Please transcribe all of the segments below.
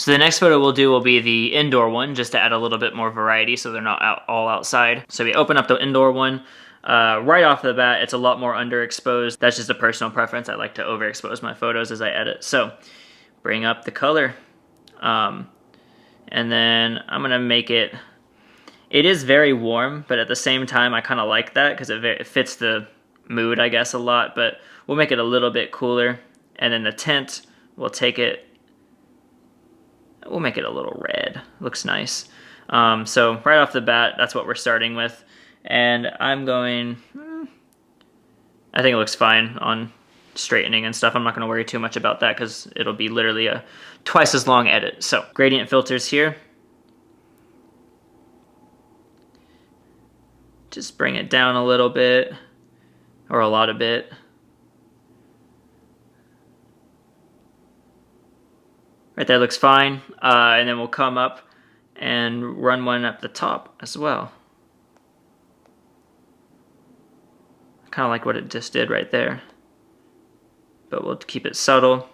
So the next photo we'll do will be the indoor one, just to add a little bit more variety so they're not all outside. So we open up the indoor one. Right off the bat, it's a lot more underexposed. That's just a personal preference. I like to overexpose my photos as I edit. So bring up the color. And then I'm gonna make it, it is very warm, but at the same time I kind of like that because it fits the mood, I guess, a lot, but we'll make it a little bit cooler. And then the tint, we'll make it a little red. Looks nice. So right off the bat, that's what we're starting with. And I'm going, I think it looks fine on straightening and stuff. I'm not going to worry too much about that because it'll be literally a twice as long edit. So gradient filters here. Just bring it down a little bit, or a lot of bit. Right there looks fine. And then we'll come up and run one up the top as well. Kind of like what it just did right there. But we'll keep it subtle.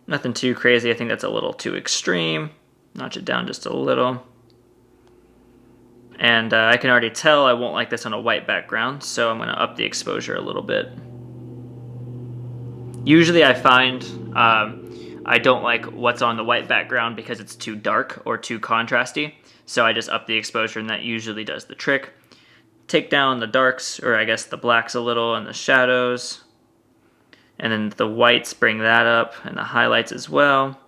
Nothing too crazy. I think that's a little too extreme. Notch it down just a little. And I can already tell I won't like this on a white background, so I'm going to up the exposure a little bit. Usually I find I don't like what's on the white background because it's too dark or too contrasty, so I just up the exposure and that usually does the trick. Take down the darks, or I guess the blacks a little, and the shadows. And then the whites, bring that up, and the highlights as well.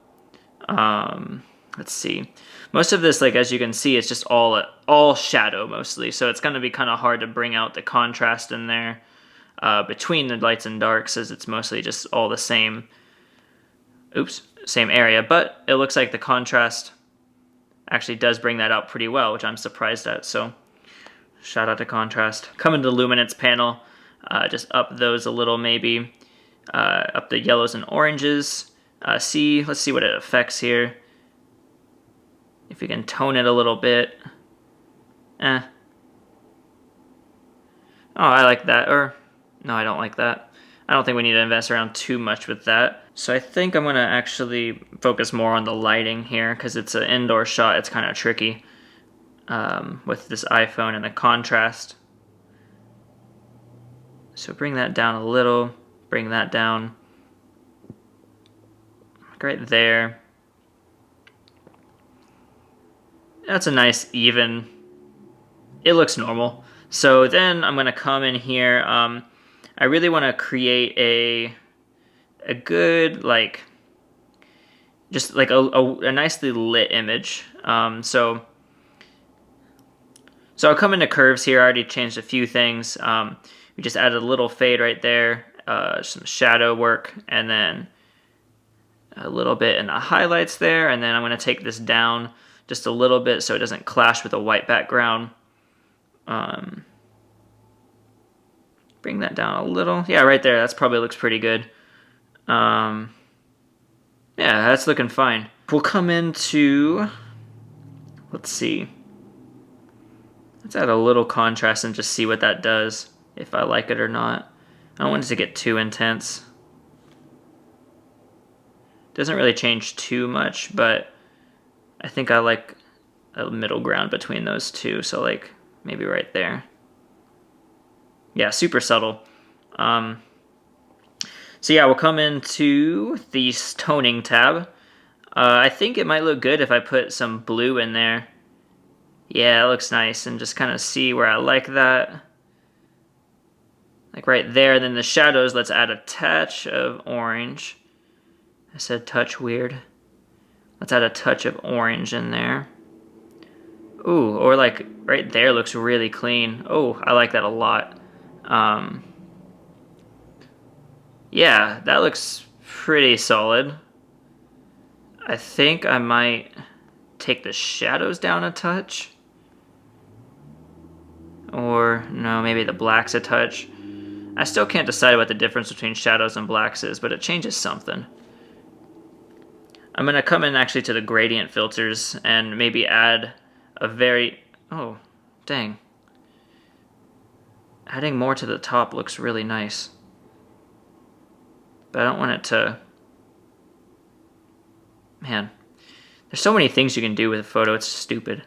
Let's see. Most of this, like as you can see, it's just all shadow mostly, so it's going to be kind of hard to bring out the contrast in there between the lights and darks, as it's mostly just all the same. Same area, but it looks like the contrast actually does bring that out pretty well, which I'm surprised at. So shout out to contrast. Come into the luminance panel, just up those a little maybe, up the yellows and oranges. Let's see what it affects here. If we can tone it a little bit. Oh, I like that. Or, no, I don't like that. I don't think we need to mess around too much with that. So I think I'm going to actually focus more on the lighting here, because it's an indoor shot. It's kind of tricky with this iPhone and the contrast. So bring that down a little. Bring that down. Right there. That's a nice even, it looks normal. So then I'm going to come in here. I really want to create a good, like, just like a nicely lit image. So I'll come into curves here. I already changed a few things. We just added a little fade right there, some shadow work, and then a little bit in the highlights there. And then I'm going to take this down just a little bit so it doesn't clash with a white background. Bring that down a little. Yeah, right there. That's probably looks pretty good. Yeah, that's looking fine. We'll come into, let's see. Let's add a little contrast and just see what that does, if I like it or not. I don't want it to get too intense. Doesn't really change too much, but I think I like a middle ground between those two, so like maybe right there. Yeah, super subtle. So yeah, we'll come into the toning tab. I think it might look good if I put some blue in there. Yeah, it looks nice, and just kind of see where I like that. Like right there. Then the shadows, let's add a touch of orange. I said touch, weird. Let's add a touch of orange in there. Ooh, or like right there looks really clean. Oh, I like that a lot. Yeah, that looks pretty solid. I think I might take the shadows down a touch. Or, no, maybe the blacks a touch. I still can't decide what the difference between shadows and blacks is, but it changes something. I'm going to come in actually to the gradient filters and maybe add a very... Oh, dang. Adding more to the top looks really nice. But I don't want it to... man, there's so many things you can do with a photo. It's stupid.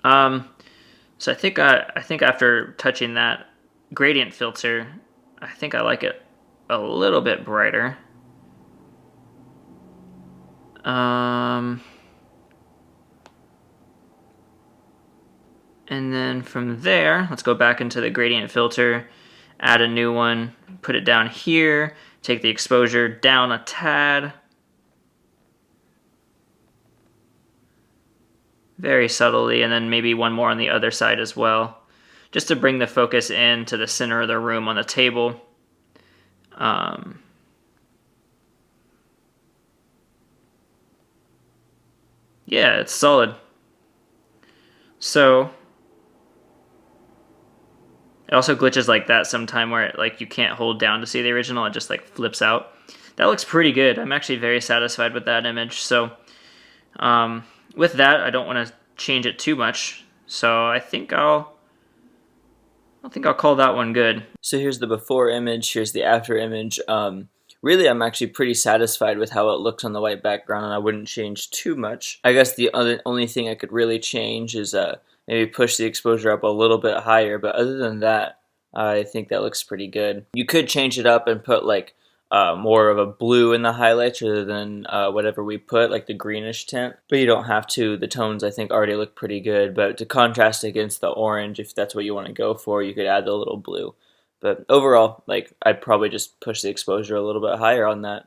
So I think after touching that gradient filter, I think I like it a little bit brighter. And then from there, let's go back into the gradient filter, add a new one, put it down here, take the exposure down a tad. Very subtly, and then maybe one more on the other side as well, just to bring the focus in to the center of the room on the table. Yeah, it's solid. So it also glitches like that sometime where it, like, you can't hold down to see the original, it just like flips out. That looks pretty good. I'm actually very satisfied with that image. So with that, I don't want to change it too much. So I think I'll call that one good. So here's the before image, here's the after image. Really, I'm actually pretty satisfied with how it looks on the white background, and I wouldn't change too much. I guess the only thing I could really change is maybe push the exposure up a little bit higher, but other than that, I think that looks pretty good. You could change it up and put like more of a blue in the highlights rather than whatever we put, like the greenish tint. But you don't have to. The tones, I think, already look pretty good. But to contrast against the orange, if that's what you want to go for, you could add the little blue. But overall, like, I'd probably just push the exposure a little bit higher on that.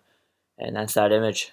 And that's that image.